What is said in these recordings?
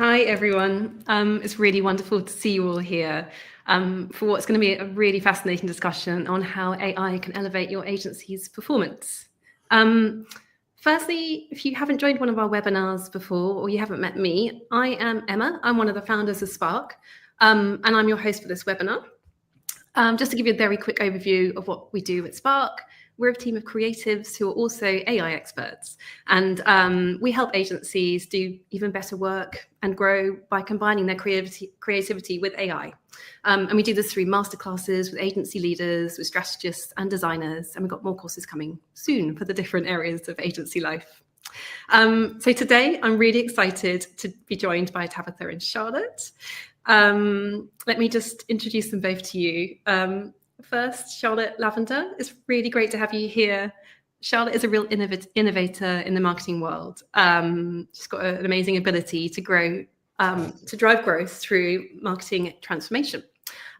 Hi, everyone. It's really wonderful to see you all here for what's going to be a really fascinating discussion on how AI can elevate your agency's performance. Firstly, if you haven't joined one of our webinars before or you haven't met me, I am Emma. I'm one of the founders of Spark, and I'm your host for this webinar. Just to give you a very quick overview of what we do at Spark, we're a team of creatives who are also AI experts, and we help agencies do even better work and grow by combining their creativity with AI. And we do this through masterclasses with agency leaders, with strategists and designers, and we've got more courses coming soon for the different areas of agency life. So today, I'm really excited to be joined by Tabitha and Charlotte. Let me just introduce them both to you. First, Charlotte Lavender. It's really great to have you here. Charlotte is a real innovator in the marketing world. She's got an amazing ability to grow, to drive growth through marketing transformation.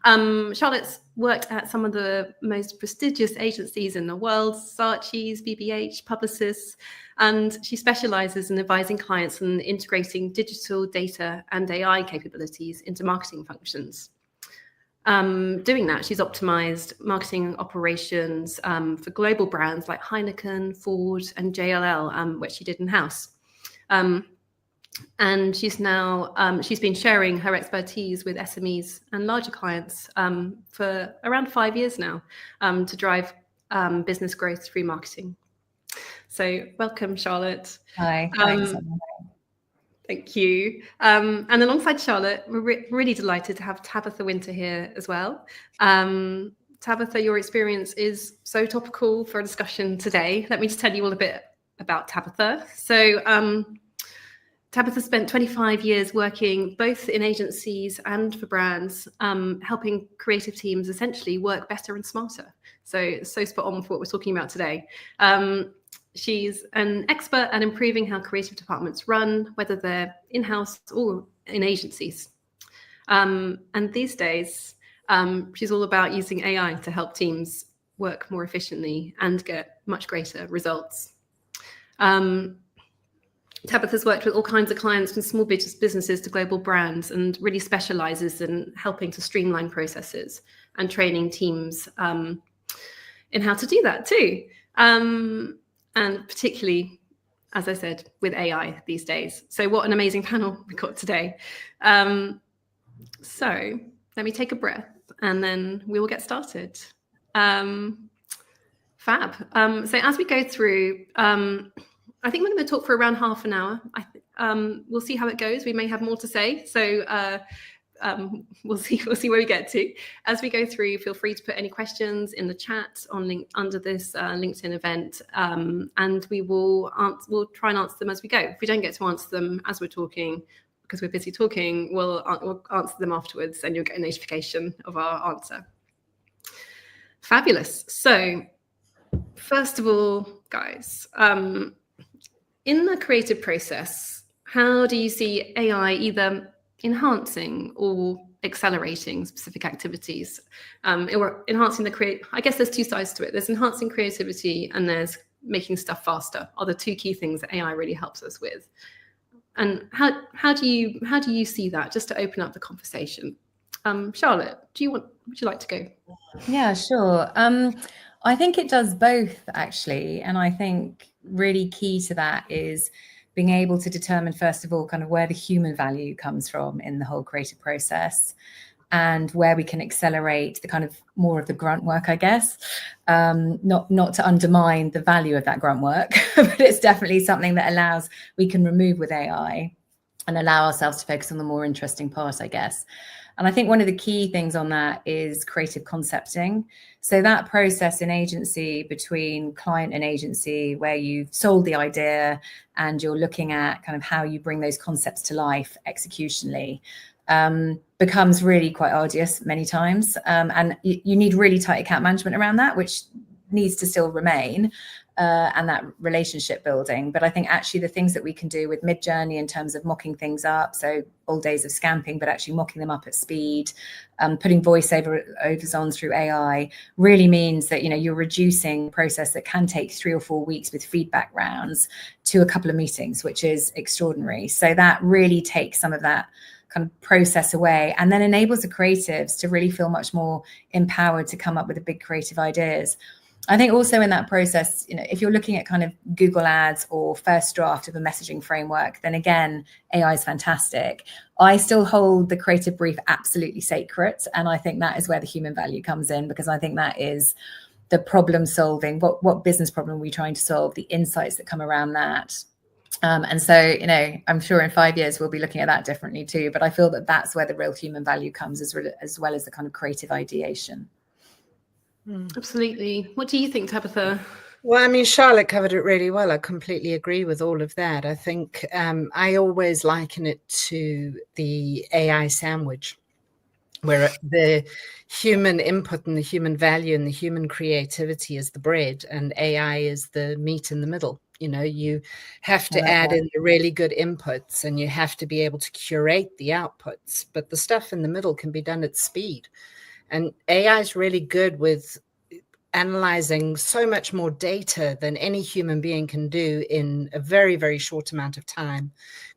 Charlotte's worked at some of the most prestigious agencies in the world, Saatchi's, BBH, Publicis, and she specializes in advising clients on integrating digital data and AI capabilities into marketing functions. Doing that, she's optimized marketing operations for global brands like Heineken, Ford, and JLL, which she did in-house. And she's been sharing her expertise with SMEs and larger clients for around 5 years now to drive business growth through marketing. So welcome, Charlotte. Hi, thanks. Thank you. And alongside Charlotte, we're really delighted to have Tabitha Winter here as well. Tabitha, your experience is so topical for a discussion today. Let me just tell you all a bit about Tabitha. So Tabitha spent 25 years working both in agencies and for brands, helping creative teams essentially work better and smarter. So spot on for what we're talking about today. She's an expert at improving how creative departments run, whether they're in-house or in agencies. And these days, she's all about using AI to help teams work more efficiently and get much greater results. Tabitha's worked with all kinds of clients from small businesses to global brands and really specializes in helping to streamline processes and training teams in how to do that too. And particularly, as I said, with AI these days. So what an amazing panel we got today. So let me take a breath and then we will get started. Fab. So as we go through, I think we're going to talk for around half an hour. We'll see how it goes. We may have more to say. So we'll see where we get to. As we go through, feel free to put any questions in the chat under this LinkedIn event, and we'll try and answer them as we go. If we don't get to answer them as we're talking, because we're busy talking, we'll answer them afterwards, and you'll get a notification of our answer. Fabulous. So first of all, guys, in the creative process, how do you see AI either enhancing or accelerating specific activities, or enhancing I guess there's two sides to it. There's enhancing creativity and there's making stuff faster are the two key things that AI really helps us with. And how do you see that, just to open up the conversation? Charlotte, would you like to go? Yeah, sure. I think it does both, actually. And I think really key to that is being able to determine, first of all, kind of where the human value comes from in the whole creative process and where we can accelerate the kind of more of the grunt work, I guess. Not to undermine the value of that grunt work, but it's definitely something that we can remove with AI and allow ourselves to focus on the more interesting part, I guess. And I think one of the key things on that is creative concepting. So that process in agency between client and agency, where you've sold the idea and you're looking at kind of how you bring those concepts to life executionally, becomes really quite arduous many times. And you need really tight account management around that, which needs to still remain. and that relationship building. But I think actually the things that we can do with Midjourney in terms of mocking things up, so old days of scamping, but actually mocking them up at speed, putting voiceovers on through AI, really means that, you know, you're reducing a process that can take 3 or 4 weeks with feedback rounds to a couple of meetings, which is extraordinary. So that really takes some of that kind of process away, and then enables the creatives to really feel much more empowered to come up with the big creative ideas. I think also in that process, you know, if you're looking at kind of Google Ads or first draft of a messaging framework, then again, AI is fantastic. I still hold the creative brief absolutely sacred. And I think that is where the human value comes in, because I think that is the problem solving. What business problem are we trying to solve? The insights that come around that. And so, you know, I'm sure in 5 years we'll be looking at that differently too. But I feel that that's where the real human value comes, as well as the kind of creative ideation. Absolutely. What do you think, Tabitha? Well, I mean, Charlotte covered it really well. I completely agree with all of that. I think I always liken it to the AI sandwich, where the human input and the human value and the human creativity is the bread, and AI is the meat in the middle. You know, you have to add in the really good inputs, and you have to be able to curate the outputs, but the stuff in the middle can be done at speed. And AI is really good with analyzing so much more data than any human being can do in a very, very short amount of time,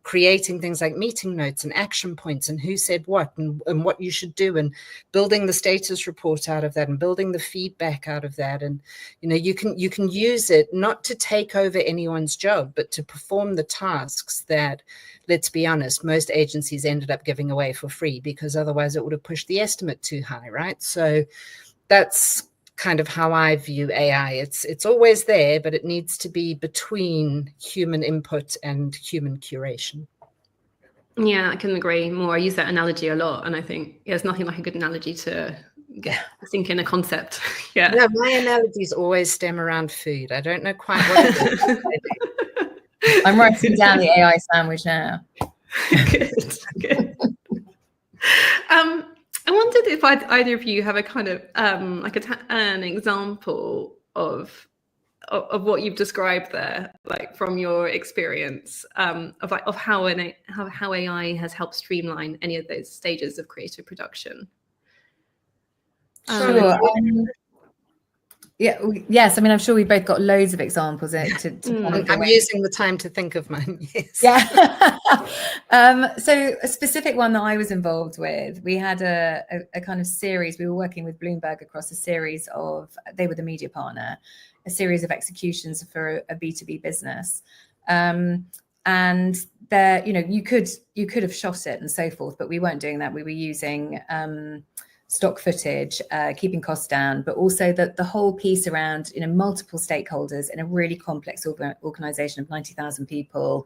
creating things like meeting notes and action points and who said what and what you should do, and building the status report out of that and building the feedback out of that. And, you know, you can use it not to take over anyone's job, but to perform the tasks that, let's be honest, most agencies ended up giving away for free, because otherwise it would have pushed the estimate too high, right? So that's kind of how I view AI. It's always there, but it needs to be between human input and human curation. Yeah, I can agree more. I use that analogy a lot, and I think there's nothing like a good analogy to sink in a concept. Yeah. No, my analogies always stem around food. I don't know quite what it is. I'm writing down the AI sandwich now. Good. I wondered if either of you have a kind of like an example of what you've described there, like from your experience of how AI has helped streamline any of those stages of creative production. Sure. Yes. I mean, I'm sure we've both got loads of examples. I'm using the time to think of mine. Yes. Yeah. So a specific one that I was involved with, we had a kind of series. We were working with Bloomberg across a series of, they were the media partner, a series of executions for a B2B business. And there, you know, you could have shot it and so forth, but we weren't doing that. We were using stock footage, keeping costs down, but also the whole piece around, you know, multiple stakeholders in a really complex organization of 90,000 people,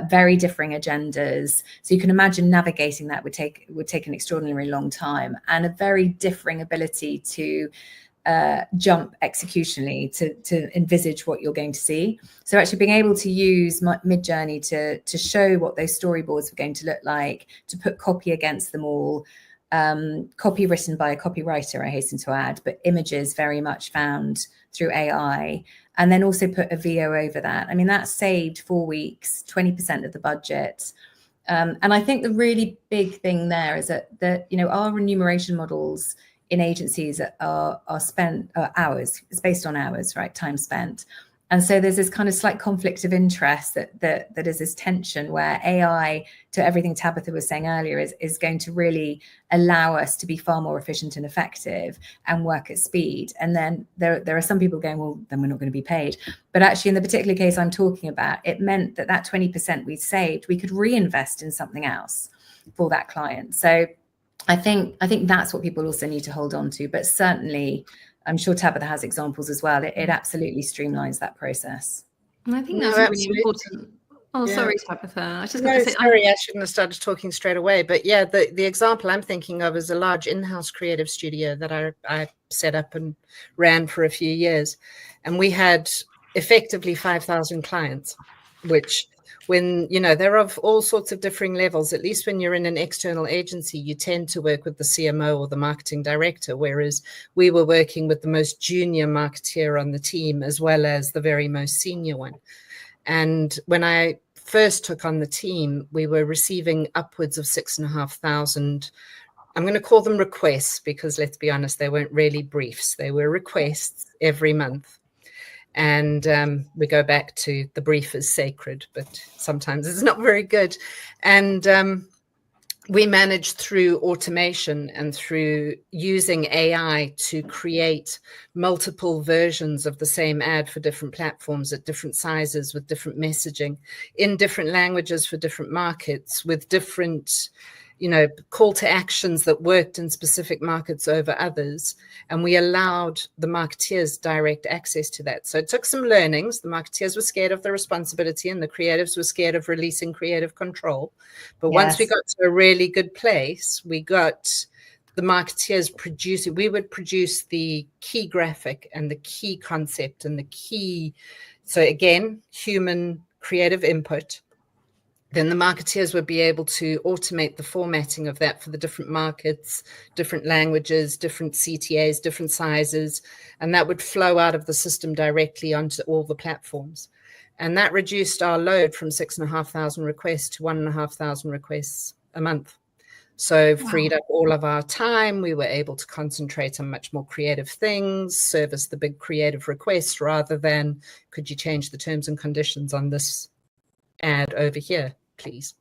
very differing agendas. So you can imagine navigating that would take an extraordinarily long time, and a very differing ability to jump executionally to envisage what you're going to see. So actually being able to use Midjourney to show what those storyboards were going to look like, to put copy against them all, copy written by a copywriter, I hasten to add, but images very much found through AI, and then also put a VO over that. I mean, that saved 4 weeks, 20% of the budget. And I think the really big thing there is that you know, our remuneration models in agencies are spent hours. It's based on hours, right? Time spent. And so there's this kind of slight conflict of interest that is this tension where AI, to everything Tabitha was saying earlier, is going to really allow us to be far more efficient and effective and work at speed. And then there are some people going, well, then we're not going to be paid. But actually, in the particular case I'm talking about, it meant that 20% we saved, we could reinvest in something else for that client. So I think that's what people also need to hold on to. But certainly, I'm sure Tabitha has examples as well. It absolutely streamlines that process. And I think that's really important. Oh, yeah. Sorry, Tabitha. I was just going to say. Sorry, I shouldn't have started talking straight away. But yeah, the example I'm thinking of is a large in-house creative studio that I set up and ran for a few years. And we had effectively 5,000 clients, which when, you know, they're of all sorts of differing levels. At least when you're in an external agency, you tend to work with the CMO or the marketing director, whereas we were working with the most junior marketeer on the team as well as the very most senior one. And when I first took on the team, we were receiving upwards of 6,500. I'm going to call them requests because, let's be honest, they weren't really briefs. They were requests every month. And we go back to the brief is sacred, but sometimes it's not very good. And we managed through automation and through using AI to create multiple versions of the same ad for different platforms at different sizes with different messaging in different languages for different markets with different, you know, call to actions that worked in specific markets over others. And we allowed the marketeers direct access to that. So it took some learnings. The marketeers were scared of the responsibility and the creatives were scared of releasing creative control. But once we got to a really good place, we got the marketeers producing, we would produce the key graphic and the key concept and the key. So again, human creative input. Then the marketeers would be able to automate the formatting of that for the different markets, different languages, different CTAs, different sizes, and that would flow out of the system directly onto all the platforms. And that reduced our load from 6,500 requests to 1,500 requests a month. So freed up all of our time. We were able to concentrate on much more creative things, service the big creative requests rather than, could you change the terms and conditions on this ad over here, please?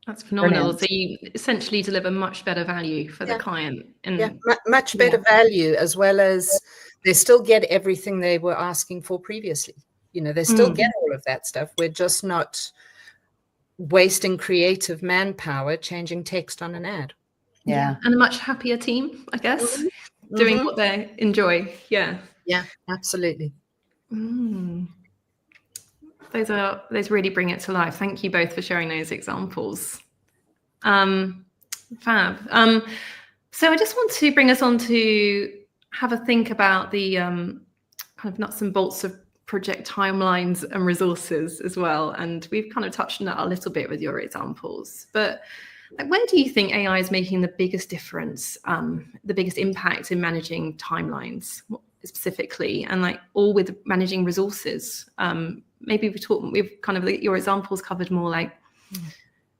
That's phenomenal. Brilliant. So you essentially deliver much better value for the client. And Much better value, as well as they still get everything they were asking for previously. You know, they still get all of that stuff. We're just not wasting creative manpower changing text on an ad. Yeah. And a much happier team, I guess, doing what they enjoy. Yeah, absolutely. Those really bring it to life. Thank you both for sharing those examples. Fab. So I just want to bring us on to have a think about the kind of nuts and bolts of project timelines and resources as well. And we've kind of touched on that a little bit with your examples. But like, where do you think AI is making the biggest difference, the biggest impact in managing timelines specifically, and like all with managing resources? Maybe we've kind of, your examples covered more like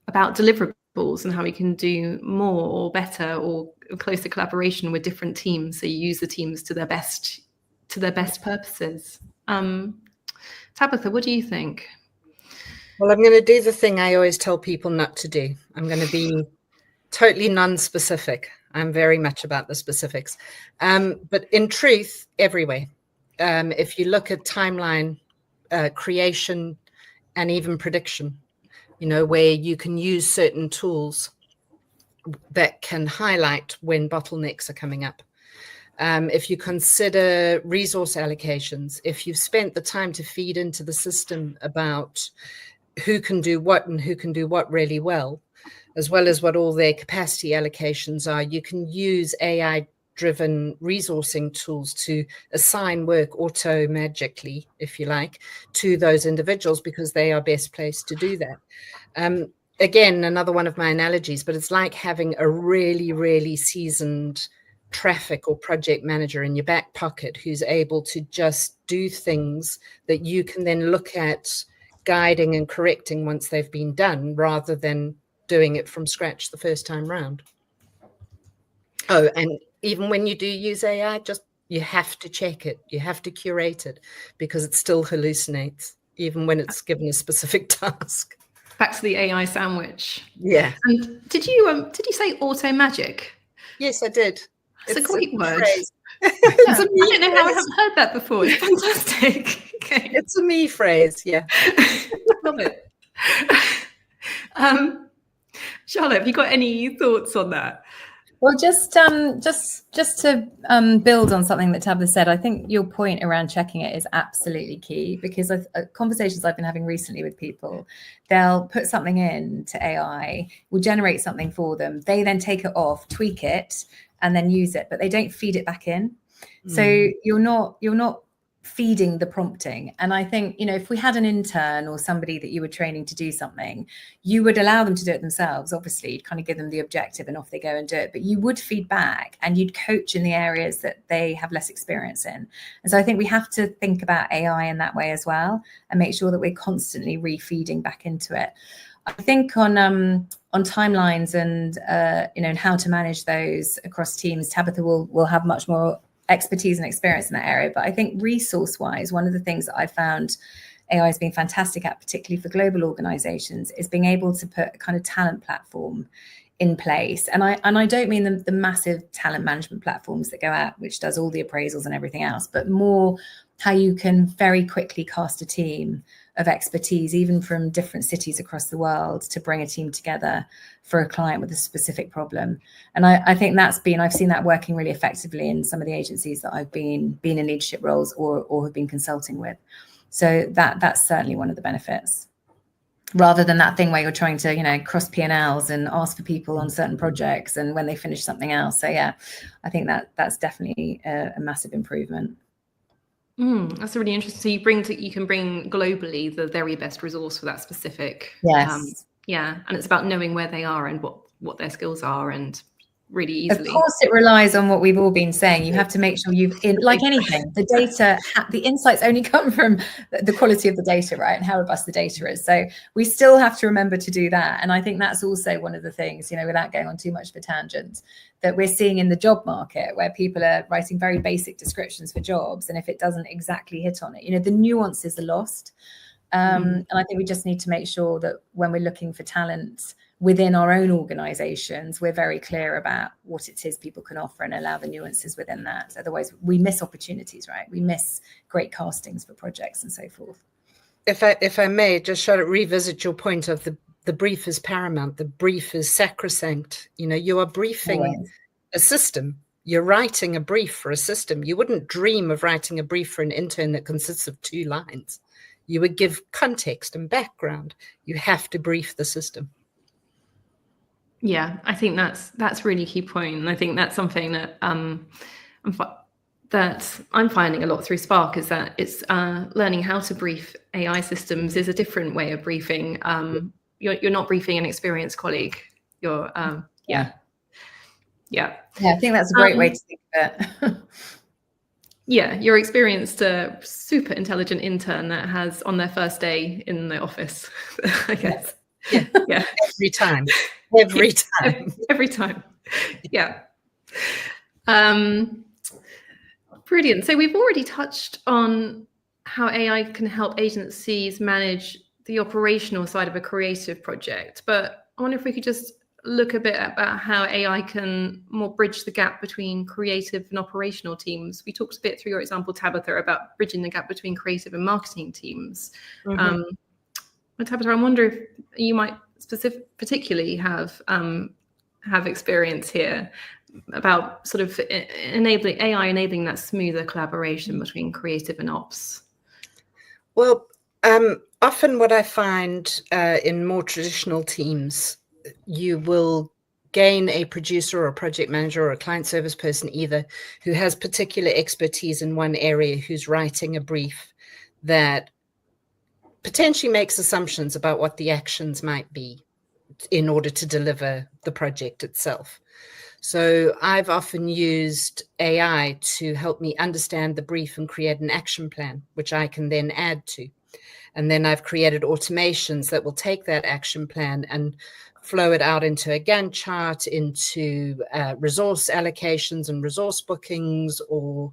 about deliverables and how we can do more or better or closer collaboration with different teams. So you use the teams to their best purposes. Tabitha, what do you think? Well, I'm going to do the thing I always tell people not to do. I'm going to be totally non-specific. I'm very much about the specifics. But in truth, everywhere. If you look at timeline, creation, and even prediction, you know, where you can use certain tools that can highlight when bottlenecks are coming up. If you consider resource allocations, if you've spent the time to feed into the system about who can do what and who can do what really well as what all their capacity allocations are, you can use AI-driven resourcing tools to assign work auto-magically, if you like, to those individuals because they are best placed to do that. Again, another one of my analogies, but it's like having a really, really seasoned traffic or project manager in your back pocket who's able to just do things that you can then look at guiding and correcting once they've been done rather than doing it from scratch the first time round. Oh, and even when you do use AI, you have to check it. You have to curate it because it still hallucinates even when it's given a specific task. Back to the AI sandwich. Yeah. And did you say auto magic? Yes, I did. It's a great word. I don't know how I haven't heard that before. It's fantastic. Okay. It's a me phrase, yeah. Love it. Charlotte, have you got any thoughts on that? Well, just to build on something that Tabitha said, I think your point around checking it is absolutely key because conversations I've been having recently with people, they'll put something in to AI, will generate something for them. They then take it off, tweak it, and then use it, but they don't feed it back in. So you're not feeding the prompting. And I think, you know, if we had an intern or somebody that you were training to do something, you would allow them to do it themselves. Obviously, you'd kind of give them the objective and off they go and do it, but you would feed back and you'd coach in the areas that they have less experience in. And so I think we have to think about AI in that way as well, and make sure that we're constantly refeeding back into it. I think on timelines and you know, and how to manage those across teams, Tabitha will have much more expertise and experience in that area. But I think resource-wise, one of the things that I found AI has been fantastic at, particularly for global organizations, is being able to put a kind of talent platform in place. And I don't mean the massive talent management platforms that go out, which does all the appraisals and everything else, but more how you can very quickly cast a team of expertise, even from different cities across the world, to bring a team together for a client with a specific problem. And I think I've seen that working really effectively in some of the agencies that I've been in leadership roles or have been consulting with. So that's certainly one of the benefits, rather than that thing where you're trying to, you know, cross P&Ls and ask for people on certain projects and when they finish something else. So yeah, I think that's definitely a massive improvement. That's really interesting. So you can bring globally the very best resource for that specific. Yes. And it's about knowing where they are and what their skills are, and really easily. Of course, it relies on what we've all been saying. You have to make sure like anything, the data, the insights only come from the quality of the data, right? And how robust the data is. So we still have to remember to do that. And I think that's also one of the things, you know, without going on too much of a tangent, that we're seeing in the job market, where people are writing very basic descriptions for jobs. And if it doesn't exactly hit on it, you know, the nuances are lost. And I think we just need to make sure that when we're looking for talent within our own organizations, we're very clear about what it is people can offer and allow the nuances within that. Otherwise, we miss opportunities, right? We miss great castings for projects and so forth. If I may, just sort of revisit your point of the brief is paramount. The brief is sacrosanct. You know, you are briefing a system. You're writing a brief for a system. You wouldn't dream of writing a brief for an intern that consists of 2 lines. You would give context and background. You have to brief the system. Yeah, I think that's really key point, and I think that's something that I'm finding a lot through Spark, is that it's learning how to brief AI systems is a different way of briefing. You're not briefing an experienced colleague. You're yeah. I think that's a great way to think of it. Yeah, you're experienced a super intelligent intern that has on their first day in the office, I guess. Yeah. Every time. Yeah. Brilliant. So we've already touched on how AI can help agencies manage the operational side of a creative project, but I wonder if we could just look a bit about how AI can more bridge the gap between creative and operational teams. We talked a bit through your example, Tabitha, about bridging the gap between creative and marketing teams. Tabitha, I wonder if you might particularly have experience here about sort of enabling that smoother collaboration between creative and ops. Well, often what I find in more traditional teams, you will gain a producer or a project manager or a client service person either who has particular expertise in one area, who's writing a brief that potentially makes assumptions about what the actions might be in order to deliver the project itself. So I've often used AI to help me understand the brief and create an action plan, which I can then add to. And then I've created automations that will take that action plan and flow it out into a Gantt chart, into resource allocations and resource bookings, or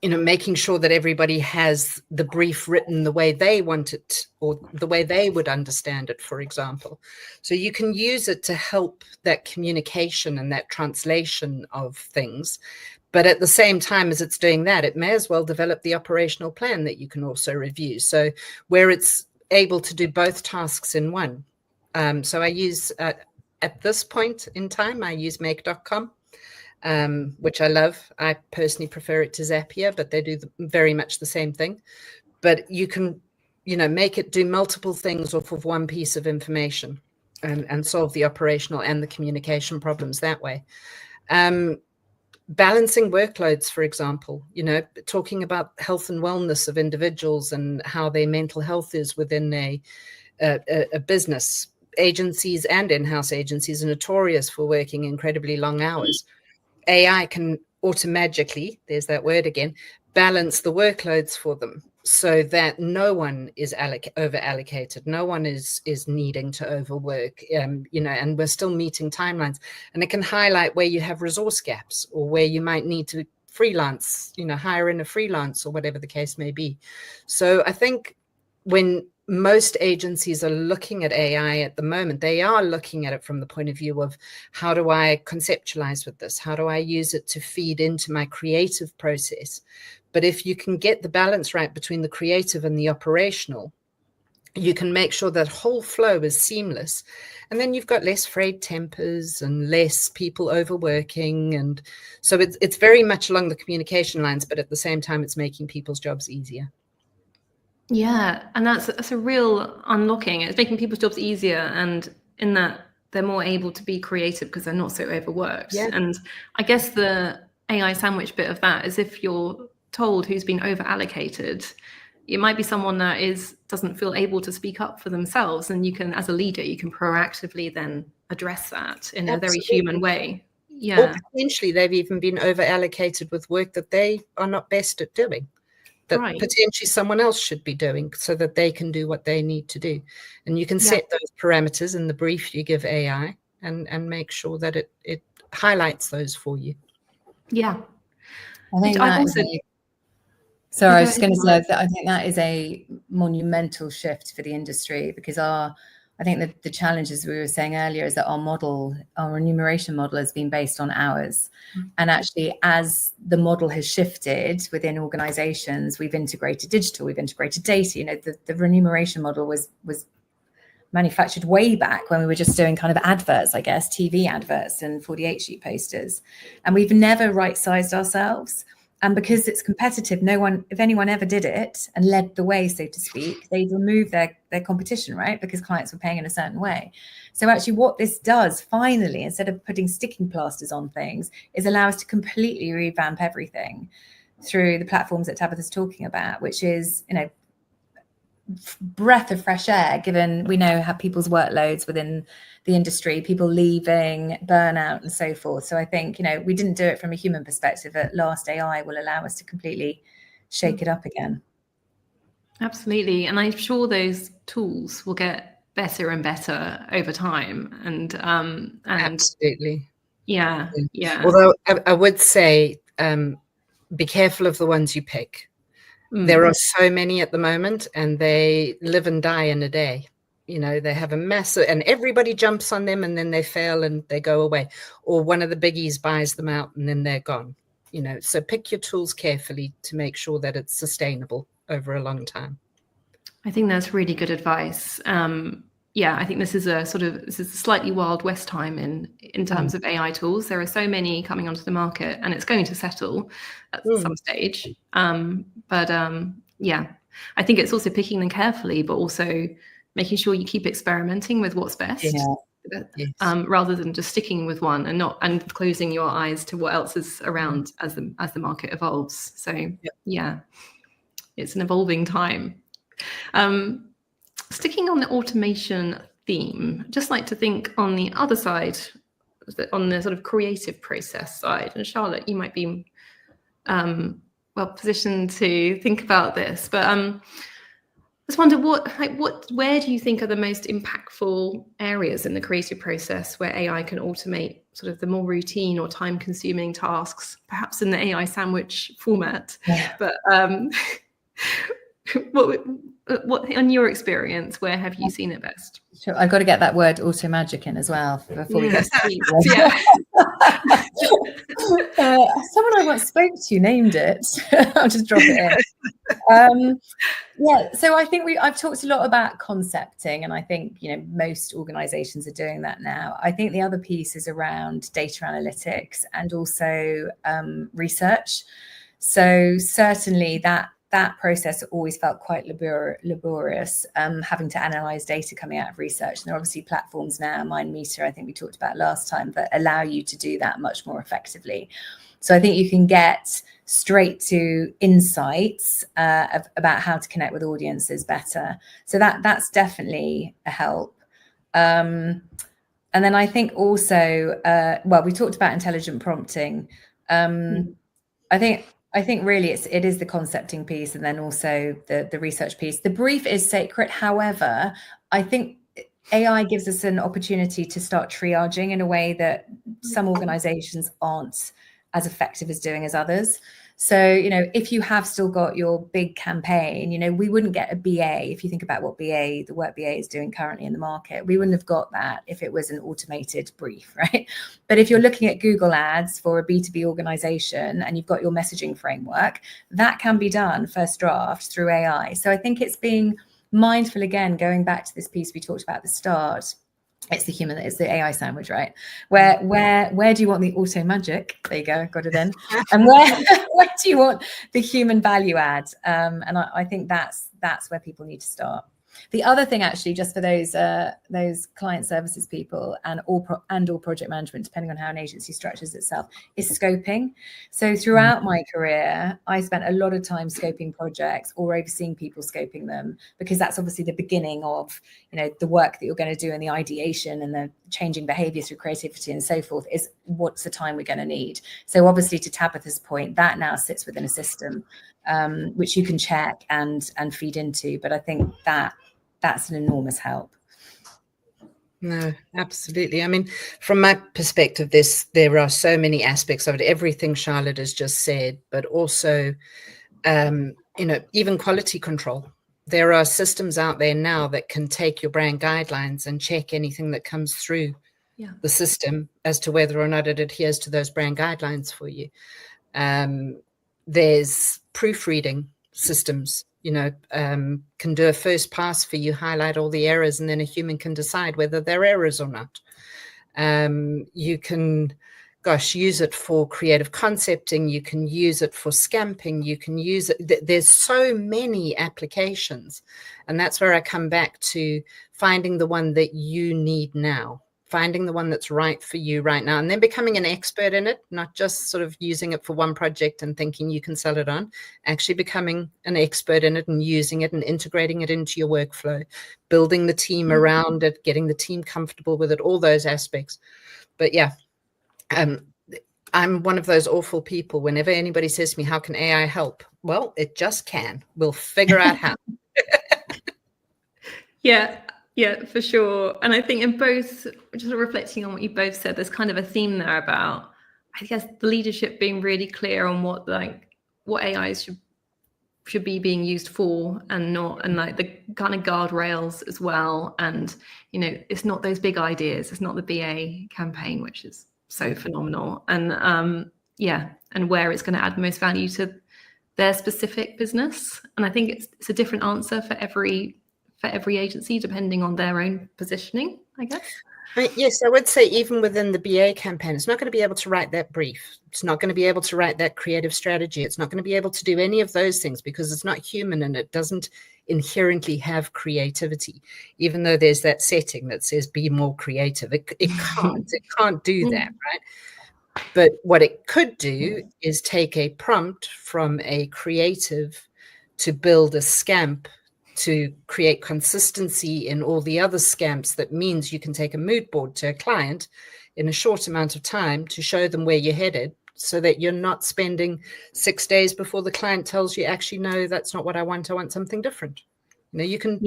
making sure that everybody has the brief written the way they want it or the way they would understand it, for example. So you can use it to help that communication and that translation of things. But at the same time as it's doing that, it may as well develop the operational plan that you can also review. So where it's able to do both tasks in one. So I use, at this point in time, I use Make.com. Which I love. I personally prefer it to Zapier, but they do very much the same thing. But you can, make it do multiple things off of one piece of information and solve the operational and the communication problems that way. balancing workloads, for example, talking about health and wellness of individuals and how their mental health is within a business. Agencies and in-house agencies are notorious for working incredibly long hours. AI can automagically, there's that word again, balance the workloads for them so that no one is over allocated, no one is needing to overwork, and we're still meeting timelines. And it can highlight where you have resource gaps or where you might need to freelance, hire in a freelance or whatever the case may be. So I think when most agencies are looking at AI at the moment, they are looking at it from the point of view of, how do I conceptualize with this? How do I use it to feed into my creative process? But if you can get the balance right between the creative and the operational, you can make sure that whole flow is seamless. And then you've got less frayed tempers and less people overworking. And so it's very much along the communication lines, but at the same time, it's making people's jobs easier. Yeah, and that's a real unlocking. It's making people's jobs easier, and in that they're more able to be creative because they're not so overworked. Yeah. And I guess the AI sandwich bit of that is, if you're told who's been over allocated, it might be someone that doesn't feel able to speak up for themselves, and you can, as a leader, you can proactively then address that in a very human way. Yeah. Or potentially they've even been over allocated with work that they are not best at doing, that potentially someone else should be doing, so that they can do what they need to do. And you can set those parameters in the brief you give AI and make sure that it highlights those for you. Yeah. I think I was just going to say that I think that is a monumental shift for the industry, because I think that the challenge, as we were saying earlier, is that our remuneration model has been based on hours. And actually, as the model has shifted within organizations, we've integrated digital, we've integrated data. The remuneration model was manufactured way back when we were just doing kind of adverts, I guess, TV adverts and 48 sheet posters. And we've never right-sized ourselves. And because it's competitive, if anyone ever did it and led the way, so to speak, they'd remove their competition, right? Because clients were paying in a certain way. So actually what this does, finally, instead of putting sticking plasters on things, is allow us to completely revamp everything through the platforms that Tabitha's talking about, which is, breath of fresh air, given we know how people's workloads within the industry, people leaving, burnout and so forth. So I think, we didn't do it from a human perspective. At last, AI will allow us to completely shake it up again. Absolutely. And I'm sure those tools will get better and better over time. And absolutely. Yeah. Although I would say, be careful of the ones you pick. There are so many at the moment, and they live and die in a day. They have a massive, and everybody jumps on them, and then they fail and they go away. Or one of the biggies buys them out and then they're gone. So pick your tools carefully to make sure that it's sustainable over a long time. I think that's really good advice. I think this is a slightly Wild West time in terms of AI tools. There are so many coming onto the market, and it's going to settle at some stage. I think it's also picking them carefully, but also making sure you keep experimenting with what's best, rather than just sticking with one and closing your eyes to what else is around as the market evolves. So it's an evolving time. Sticking on the automation theme, just like to think on the other side, on the sort of creative process side. And Charlotte, you might be well positioned to think about this, but I just wonder where do you think are the most impactful areas in the creative process where AI can automate sort of the more routine or time-consuming tasks, perhaps in the AI sandwich format? But what, in your experience, where have you seen it best? Sure, I've got to get that word automagic in as well before we get started. Someone I once spoke to named it. I'll just drop it in. So I think I've talked a lot about concepting, and I think most organizations are doing that now. I think the other piece is around data analytics and also research. So certainly that process always felt quite laborious, having to analyze data coming out of research. And there are obviously platforms now, MindMeter, I think we talked about last time, that allow you to do that much more effectively. So I think you can get straight to insights about how to connect with audiences better. So that's definitely a help. And then I think also, well, we talked about intelligent prompting. I think really it is the concepting piece, and then also the research piece. The brief is sacred. However, I think AI gives us an opportunity to start triaging in a way that some organizations aren't as effective as doing as others. So, you know, if you have still got your big campaign, you know, we wouldn't get a BA. If you think about what the work BA is doing currently in the market, we wouldn't have got that if it was an automated brief, right? But if you're looking at Google Ads for a B2B organization and you've got your messaging framework, that can be done first draft through AI. So I think it's being mindful, again, going back to this piece we talked about at the start. It's the AI sandwich, right? Where do you want the auto magic? There you go, got it in. And where do you want the human value add? And I think that's where people need to start. The other thing, actually, just for those client services people and or project management, depending on how an agency structures itself, is scoping. So throughout my career, I spent a lot of time scoping projects or overseeing people scoping them, because that's obviously the beginning of, you know, the work that you're going to do in the ideation and the changing behavior through creativity and so forth. Is what's the time we're going to need. So obviously, to Tabitha's point, that now sits within a system which you can check and feed into. But I think that's an enormous help. No, absolutely. I mean, from my perspective, there are so many aspects of it. Everything Charlotte has just said, but also, you know, even quality control. There are systems out there now that can take your brand guidelines and check anything that comes through the system as to whether or not it adheres to those brand guidelines for you. There's proofreading systems, you know, can do a first pass for you, highlight all the errors, and then a human can decide whether they're errors or not. You can, use it for creative concepting. You can use it for scamping. You can use it. There's so many applications. And that's where I come back to finding the one that you need now. Finding the one that's right for you right now, and then becoming an expert in it, not just sort of using it for one project and thinking you can sell it on, actually becoming an expert in it and using it and integrating it into your workflow, building the team around it, getting the team comfortable with it, all those aspects. But yeah, I'm one of those awful people. Whenever anybody says to me, how can AI help? Well, it just can. We'll figure out how. Yeah, for sure. And I think in both, just reflecting on what you both said, there's kind of a theme there about, I guess, the leadership being really clear on what AI should be being used for and not, and like the kind of guardrails as well. And, you know, it's not those big ideas. It's not the BA campaign, which is so phenomenal. And and where it's going to add most value to their specific business. And I think it's a different answer for every agency, depending on their own positioning, I guess. Yes, I would say even within the BA campaign, it's not going to be able to write that brief. It's not going to be able to write that creative strategy. It's not going to be able to do any of those things because it's not human and it doesn't inherently have creativity, even though there's that setting that says be more creative. It can't do that, right? But what it could do is take a prompt from a creative to build a scamp to create consistency in all the other scamps. That means you can take a mood board to a client in a short amount of time to show them where you're headed, so that you're not spending 6 days before the client tells you, actually, no, that's not what I want something different. You know, you can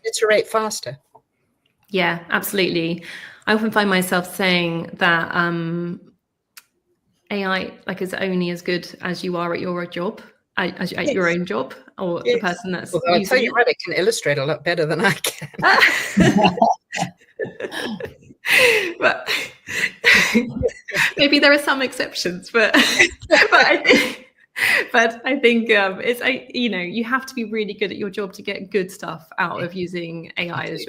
iterate faster. Yeah, absolutely. I often find myself saying that AI is only as good as you are at your job. At your own job, or the person that's Although I'll tell you what, it can illustrate a lot better than I can. But maybe there are some exceptions, but I think it's, you know, you have to be really good at your job to get good stuff out of using AI as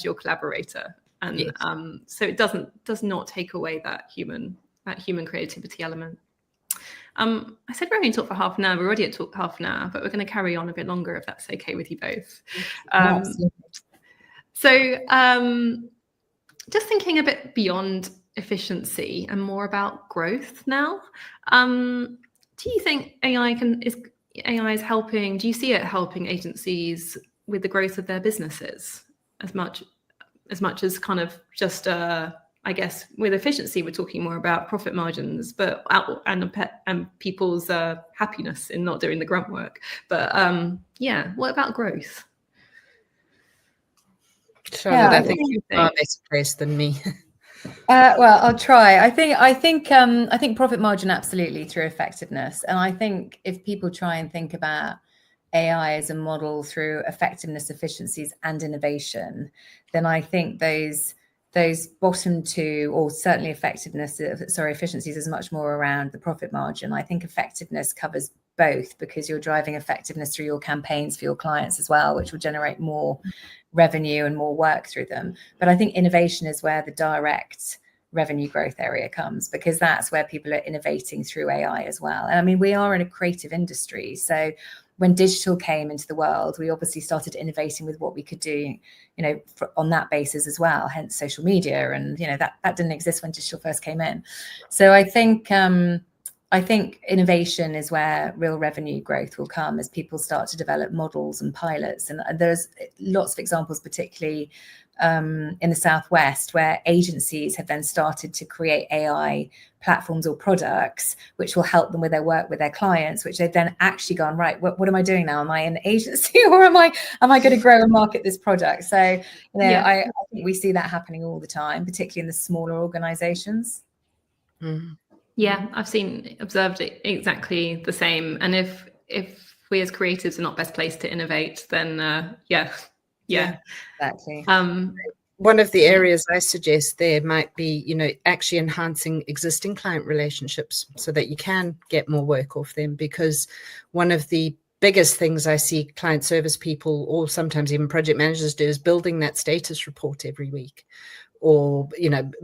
your collaborator, and so it does not take away that human creativity element. I said we're going to talk for half an hour. We're already at half an hour, but we're going to carry on a bit longer if that's okay with you both. So just thinking a bit beyond efficiency and more about growth now. Do you think AI is helping? Do you see it helping agencies with the growth of their businesses as much as kind of just I guess with efficiency, we're talking more about profit margins, but and people's happiness in not doing the grunt work. But yeah, what about growth? Charlotte, I think you're far better placed than me. Well, I'll try. I think profit margin absolutely through effectiveness, and I think if people try and think about AI as a model through effectiveness, efficiencies, and innovation, then I think those bottom two, or certainly efficiencies is much more around the profit margin. I think effectiveness covers both, because you're driving effectiveness through your campaigns for your clients as well, which will generate more revenue and more work through them. But I think innovation is where the direct revenue growth area comes, because that's where people are innovating through AI as well. And I mean, we are in a creative industry, so when digital came into the world, we obviously started innovating with what we could do, on that basis as well, hence social media. And, that didn't exist when digital first came in. So I think innovation is where real revenue growth will come as people start to develop models and pilots. And there's lots of examples, particularly in the Southwest, where agencies have then started to create AI platforms or products which will help them with their work with their clients, which they've then actually gone, right, what am I doing now? Am I an agency, or am I going to grow and market this product? So I think we see that happening all the time, particularly in the smaller organizations. Mm. Yeah, I've observed it exactly the same. And if we as creatives are not best placed to innovate, then yeah, exactly. One of the areas I suggest there might be, actually enhancing existing client relationships so that you can get more work off them. Because one of the biggest things I see client service people, or sometimes even project managers, do is building that status report every week, or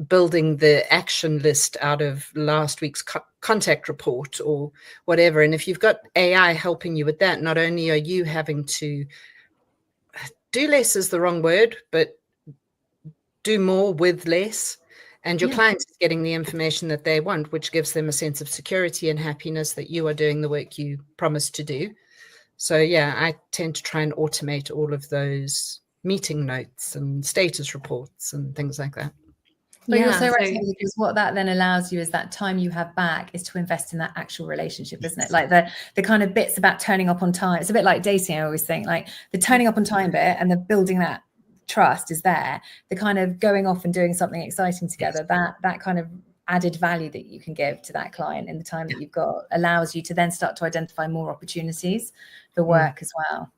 building the action list out of last week's contact report or whatever. And if you've got AI helping you with that, not only are you having to do less is the wrong word, but do more with less, and your client is getting the information that they want, which gives them a sense of security and happiness that you are doing the work you promised to do. So I tend to try and automate all of those meeting notes and status reports and things like that. But you're so right, because what that then allows you is that time you have back is to invest in that actual relationship, isn't it? Like the kind of bits about turning up on time. It's a bit like dating, I always think, like the turning up on time bit and the building that trust is there. The kind of going off and doing something exciting together, that kind of added value that you can give to that client in the time that you've got allows you to then start to identify more opportunities for work as well.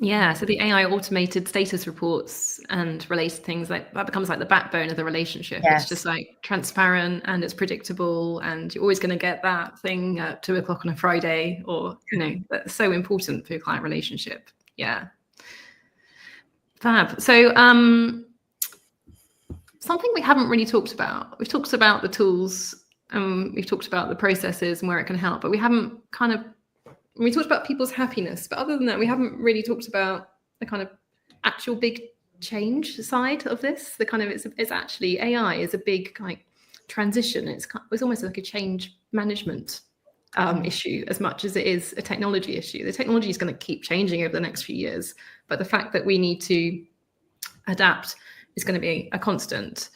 Yeah, so the AI automated status reports and related things, like that becomes like the backbone of the relationship. Yes. It's just like transparent and it's predictable, and you're always going to get that thing at 2:00 on a Friday, or that's so important for your client relationship. Yeah. Fab. So something we haven't really talked about. We've talked about the tools and we've talked about the processes and where it can help, but we haven't we talked about people's happiness, but other than that, we haven't really talked about the kind of actual big change side of this. The kind of it's actually AI is a big transition. It's almost like a change management issue as much as it is a technology issue. The technology is going to keep changing over the next few years, but the fact that we need to adapt is going to be a constant.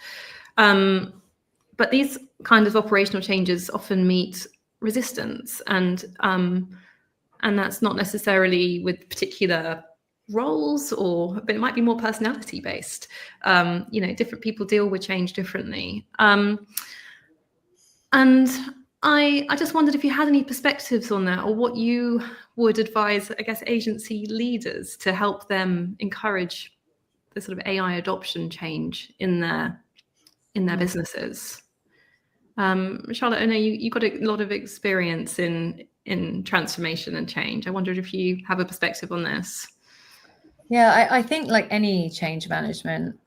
But these kind of operational changes often meet resistance, and that's not necessarily with particular roles, but it might be more personality based. Different people deal with change differently. And I just wondered if you had any perspectives on that, or what you would advise, I guess, agency leaders to help them encourage the sort of AI adoption change in their businesses. Charlotte, I know you got a lot of experience in transformation and change. I wondered if you have a perspective on this. Yeah, I think like any change management,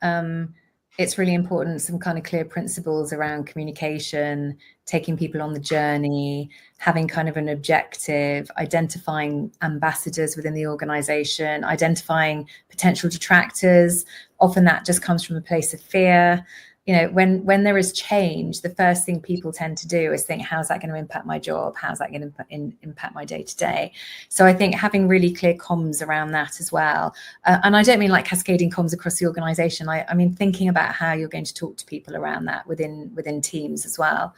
it's really important, some kind of clear principles around communication, taking people on the journey, having kind of an objective, identifying ambassadors within the organization, identifying potential detractors. Often that just comes from a place of fear. when there is change, the first thing people tend to do is think, how's that going to impact my job? How's that going to impact my day to day? So I think having really clear comms around that as well. And I don't mean like cascading comms across the organization. I mean, thinking about how you're going to talk to people around that within teams as well.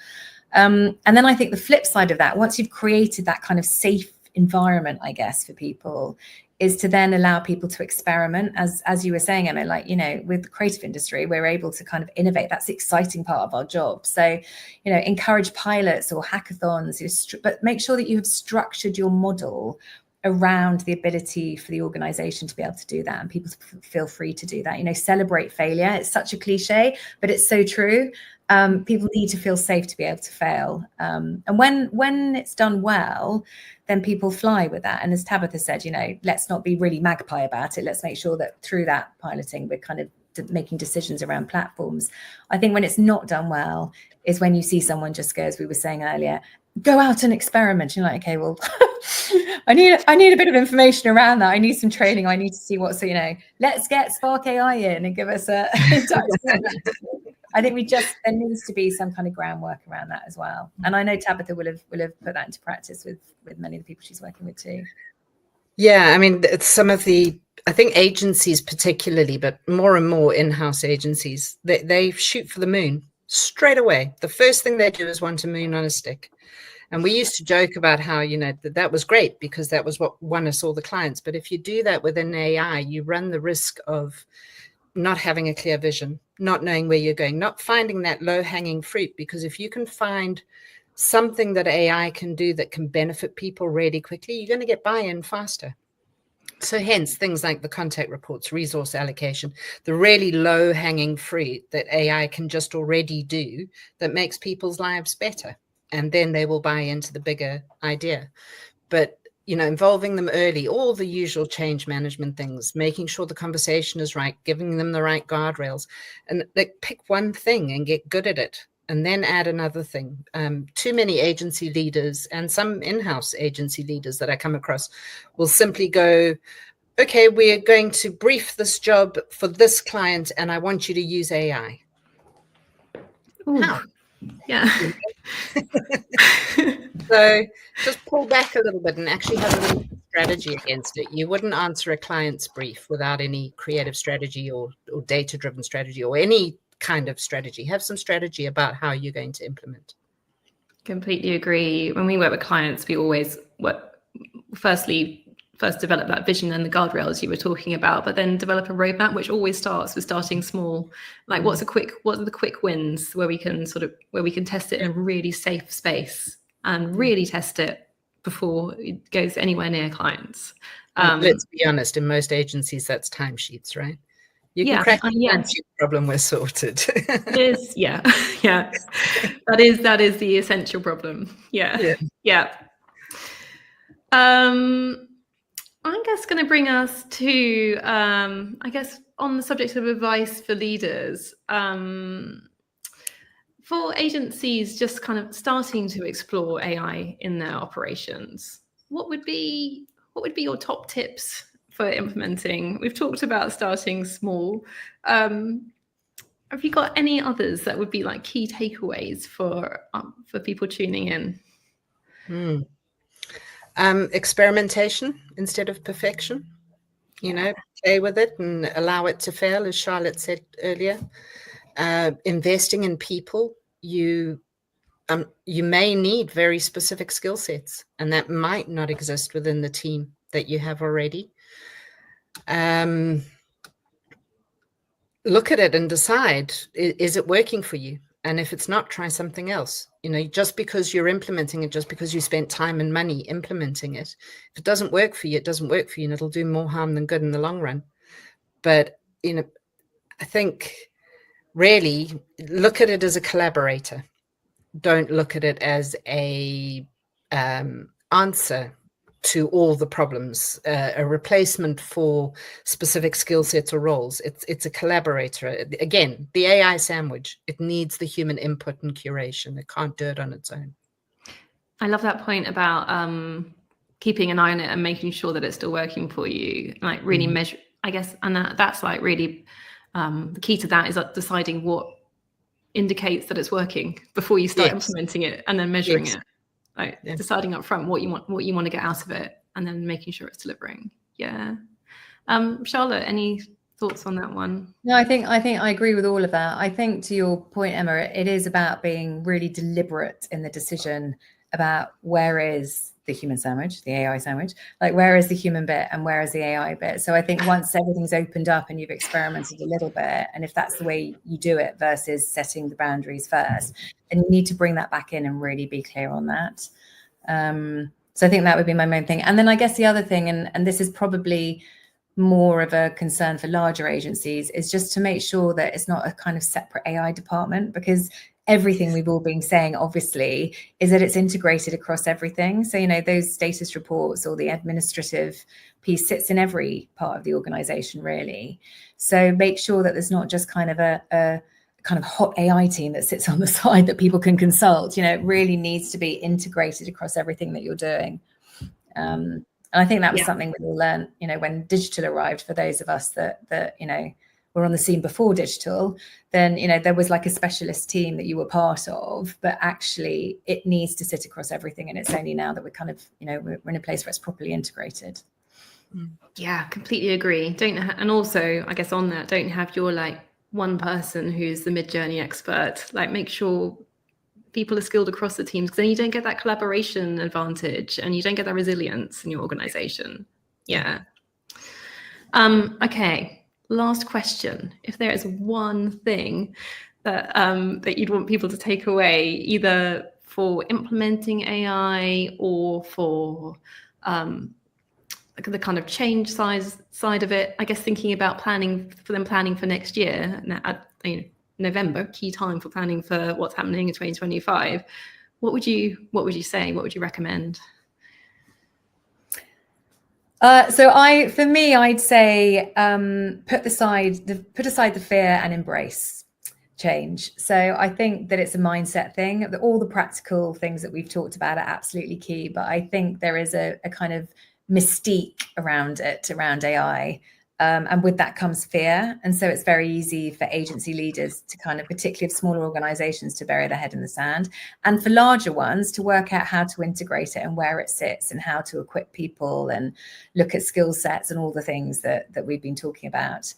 And then I think the flip side of that, once you've created that kind of safe environment, I guess, for people, is to then allow people to experiment, as you were saying, Emma, like, with the creative industry, we're able to kind of innovate. That's the exciting part of our job. So, encourage pilots or hackathons, but make sure that you have structured your model around the ability for the organization to be able to do that, and people feel free to do that. Celebrate failure. It's such a cliche, but it's so true. People need to feel safe to be able to fail. And when it's done well, then people fly with that. And as Tabitha said, let's not be really magpie about it. Let's make sure that through that piloting, we're kind of making decisions around platforms. I think when it's not done well is when you see someone just go, as we were saying earlier, go out and experiment. You're like, okay, well, I need a bit of information around that. I need some training. I need to see let's get Spark AI in and give us a I think there needs to be some kind of groundwork around that as well. And I know Tabitha will have put that into practice with many of the people she's working with too. Yeah, I mean, I think agencies particularly, but more and more in-house agencies, they shoot for the moon straight away. The first thing they do is want a moon on a stick. And we used to joke about how, that was great because that was what won us all the clients. But if you do that with an AI, you run the risk of not having a clear vision, not knowing where you're going, not finding that low-hanging fruit. Because if you can find something that AI can do that can benefit people really quickly, you're going to get buy-in faster. So hence things like the contact reports, resource allocation, the really low-hanging fruit that AI can just already do that makes people's lives better. And then they will buy into the bigger idea. But involving them early, all the usual change management things, making sure the conversation is right, giving them the right guardrails, and pick one thing and get good at it, and then add another thing. Too many agency leaders and some in-house agency leaders that I come across will simply go, okay, we're going to brief this job for this client, and I want you to use AI. Ooh. How? Yeah. So just pull back a little bit and actually have a little strategy against it. You wouldn't answer a client's brief without any creative strategy or data-driven strategy or any kind of strategy. Have some strategy about how you're going to implement. Completely agree. When we work with clients, we always first develop that vision and the guardrails you were talking about, but then develop a roadmap, which always starts with starting small. Like, what are the quick wins where we can test it in a really safe space and really test it before it goes anywhere near clients. Let's be honest, in most agencies, that's timesheets, right? You can crack the timesheet problem, we're sorted. It is, yeah. That is the essential problem. Yeah. I guess going to bring us to, I guess, on the subject of advice for leaders, for agencies just kind of starting to explore AI in their operations. What would be your top tips for implementing? We've talked about starting small. Have you got any others that would be like key takeaways for people tuning in? Experimentation instead of perfection. Play with it and allow it to fail, as Charlotte said earlier. Investing in people, you may need very specific skill sets, and that might not exist within the team that you have already. Look at it and decide, is it working for you? And if it's not, try something else. Just because you're implementing it, just because you spent time and money implementing it, if it doesn't work for you, it doesn't work for you, and it'll do more harm than good in the long run. But, I think really look at it as a collaborator. Don't look at it as a answer to all the problems, a replacement for specific skill sets or roles. It's a collaborator. Again, the AI sandwich, it needs the human input and curation. It can't do it on its own. I love that point about keeping an eye on it and making sure that it's still working for you, like really measure, I guess. And that's like really the key to that is deciding what indicates that it's working before you start implementing it, and then measuring it, like deciding up front what you want to get out of it, and then making sure it's delivering. Yeah. Charlotte, any thoughts on that one? No, I think I agree with all of that. I think, to your point, Emma, it is about being really deliberate in the decision about where is the human sandwich, the AI sandwich, like where is the human bit and where is the AI bit. So I think once everything's opened up and you've experimented a little bit, and if that's the way you do it versus setting the boundaries first, then you need to bring that back in and really be clear on that. So I think that would be my main thing. And then I guess the other thing, and this is probably more of a concern for larger agencies, is just to make sure that it's not a kind of separate AI department, because everything we've all been saying, obviously, is that it's integrated across everything. So, those status reports or the administrative piece sits in every part of the organization, really. So make sure that there's not just kind of a kind of hot AI team that sits on the side that people can consult. It really needs to be integrated across everything that you're doing. And I think that was something we all learned, when digital arrived, for those of us that were on the scene before digital, then, there was like a specialist team that you were part of, but actually it needs to sit across everything. And it's only now that we're kind of, we're in a place where it's properly integrated. Yeah, completely agree. And also, I guess on that, don't have your like one person who's the mid-journey expert. Like, make sure people are skilled across the teams, because then you don't get that collaboration advantage and you don't get that resilience in your organization. Yeah. Okay. Last question. If there is one thing that that you'd want people to take away, either for implementing AI or for the kind of change side of it, I guess thinking about planning for next year, November, key time for planning for what's happening in 2025. What would you say? What would you recommend? I'd say put aside the fear and embrace change. So I think that it's a mindset thing. All the practical things that we've talked about are absolutely key, but I think there is a kind of mystique around AI. And with that comes fear. And so it's very easy for agency leaders to kind of, particularly of smaller organizations, to bury their head in the sand, and for larger ones to work out how to integrate it and where it sits and how to equip people and look at skill sets and all the things that we've been talking about.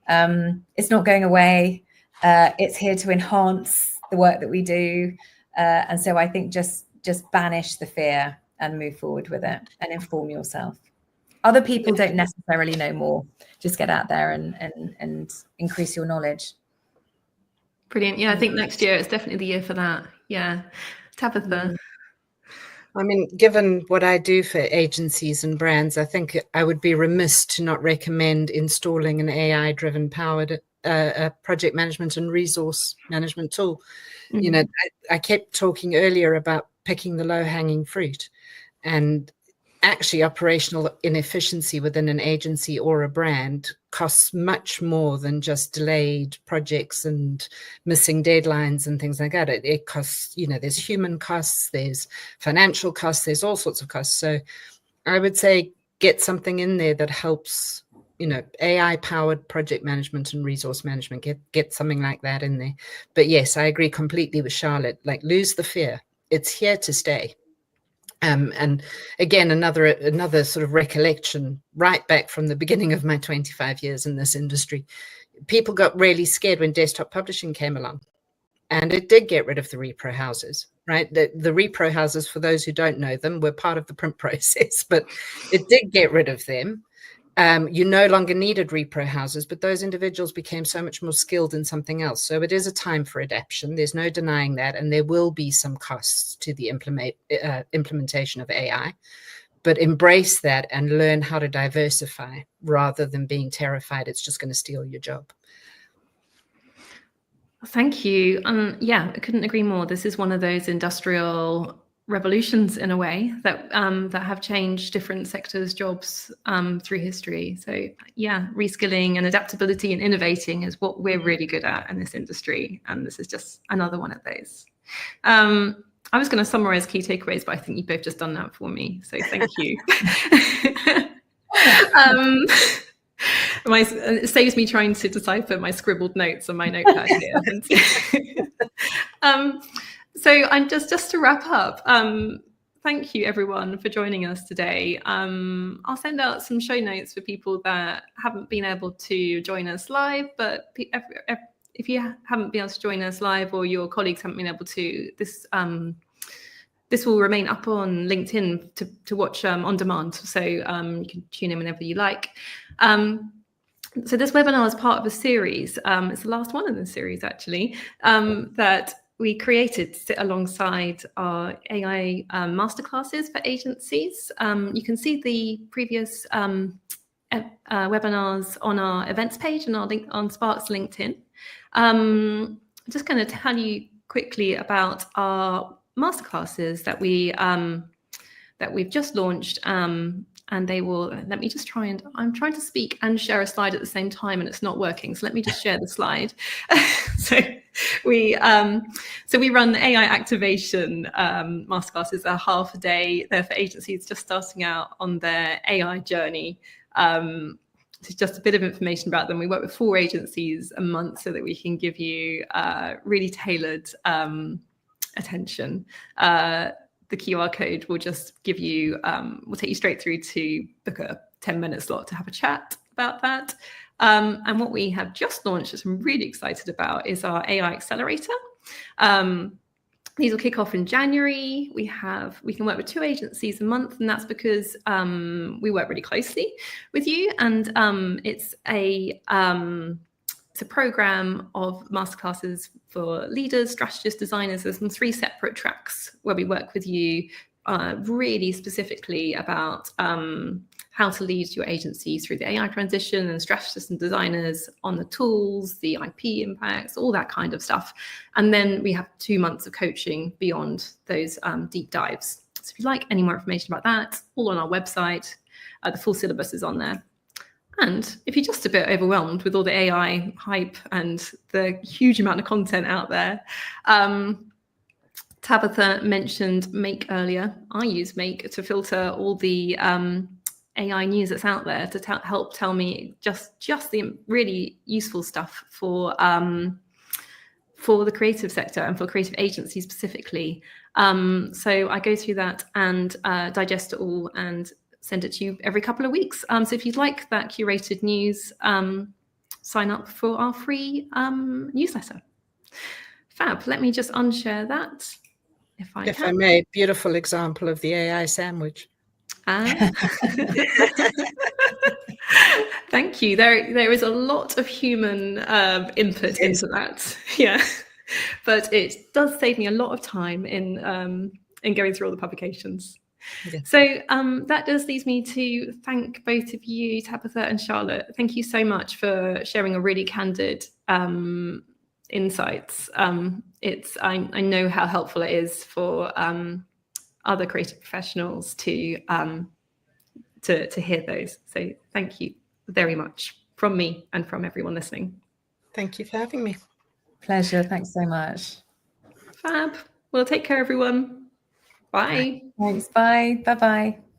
It's not going away. It's here to enhance the work that we do. And so I think just banish the fear and move forward with it and inform yourself. Other people don't necessarily know more. Just get out there and increase your knowledge. Brilliant. Yeah, I think next year is definitely the year for that. Yeah. Tabitha. I mean, given what I do for agencies and brands, I think I would be remiss to not recommend installing an AI-driven powered project management and resource management tool. Mm-hmm. I kept talking earlier about picking the low-hanging fruit, and actually operational inefficiency within an agency or a brand costs much more than just delayed projects and missing deadlines and things like that. It costs, there's human costs, there's financial costs, there's all sorts of costs. So I would say get something in there that helps, AI powered project management and resource management, get something like that in there. But yes, I agree completely with Charlotte, like lose the fear. It's here to stay. And again, another sort of recollection right back from the beginning of my 25 years in this industry. People got really scared when desktop publishing came along, and it did get rid of the repro houses, right? The repro houses, for those who don't know them, were part of the print process, but it did get rid of them. You no longer needed repro houses, but those individuals became so much more skilled in something else. So it is a time for adaptation. There's no denying that. And there will be some costs to the implementation of AI, but embrace that and learn how to diversify rather than being terrified it's just going to steal your job. Thank you. Yeah, I couldn't agree more. This is one of those industrial revolutions in a way that that have changed different sectors' jobs through history. So yeah, reskilling and adaptability and innovating is what we're really good at in this industry, and this is just another one of those. I was going to summarize key takeaways, but I think you've both just done that for me, so thank you. It saves me trying to decipher my scribbled notes on my notepad here. So I'm just to wrap up. Thank you everyone for joining us today. I'll send out some show notes for people that haven't been able to join us live, but if you haven't been able to join us live or your colleagues haven't been able to, this will remain up on LinkedIn to watch on demand. So you can tune in whenever you like. So this webinar is part of a series. It's the last one in the series, actually, that we created to sit alongside our AI masterclasses for agencies. You can see the previous webinars on our events page and our link on Spark's LinkedIn. I'm just going to tell you quickly about our masterclasses that we've just launched. And they will, let me just try and, I'm trying to speak and share a slide at the same time and it's not working. So let me just share the slide. So we run the AI activation masterclasses, are half a day. They're for agencies just starting out on their AI journey. It's just a bit of information about them. We work with 4 agencies a month so that we can give you really tailored attention. The QR code will just give you, will take you straight through to book a 10-minute slot to have a chat about that. And what we have just launched, which I'm really excited about, is our AI Accelerator. These will kick off in January. We can work with 2 agencies a month, and that's because we work really closely with you. And it's a program of masterclasses for leaders, strategists, designers. There's 3 separate tracks where we work with you really specifically about how to lead your agency through the AI transition, and strategists and designers on the tools, the IP impacts, all that kind of stuff. And then we have 2 months of coaching beyond those deep dives. So if you'd like any more information about that, all on our website. The full syllabus is on there. And if you're just a bit overwhelmed with all the AI hype and the huge amount of content out there, Tabitha mentioned Make earlier. I use Make to filter all the AI news that's out there to help tell me just the really useful stuff for the creative sector and for creative agencies specifically. So I go through that and digest it all and send it to you every couple of weeks. So if you'd like that curated news, sign up for our free newsletter. Fab. Let me just unshare that. If I may, beautiful example of the AI sandwich. Thank you. There is a lot of human input into that. Yeah, but it does save me a lot of time in going through all the publications. Yeah. So that does leads me to thank both of you, Tabitha and Charlotte. Thank you so much for sharing a really candid insights. I know how helpful it is for other creative professionals to hear those. So thank you very much from me and from everyone listening. Thank you for having me. Pleasure. Thanks so much. Fab. Well, take care, everyone. Bye. Thanks. Bye. Bye-bye.